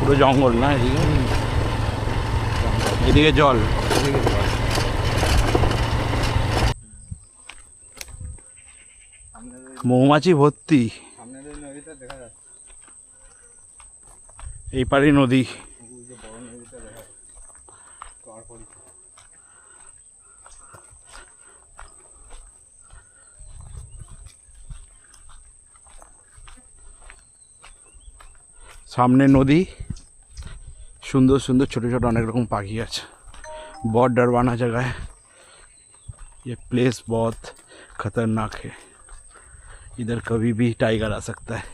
পুরো জঙ্গল না এদিকে, এদিকে জল। মৌমাছি ভর্তি, এই পারে নদী। सामने नदी, सुंदर सुंदर छोटे छोटे अनेक रकम पाखी আছে। बहुत डरवाना जगह है, ये प्लेस बहुत खतरनाक है, इधर कभी भी टाइगर आ सकता है।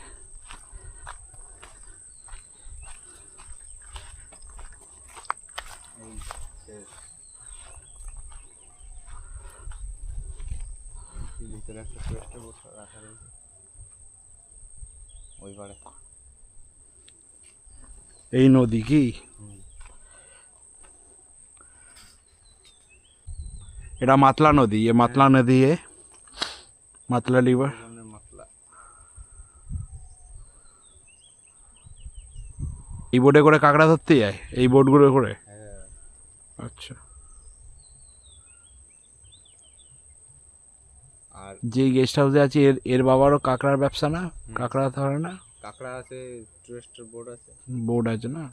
এই নদী কি? এটা মাতলা নদী, ये মাতলা নদী है, মাতলা रिवर। এই বোটে করে কাঁকড়া ধরতে যায়, এই বোটগুলো করে? আচ্ছা। আর যে গেস্ট হাউসে আছে এর বাবারও কাঁকড়ার ব্যবসা না? কাঁকড়া ধরে না? কাঁকড়া আছে, টুরিস্টের বোট আছে, বোট আছে না?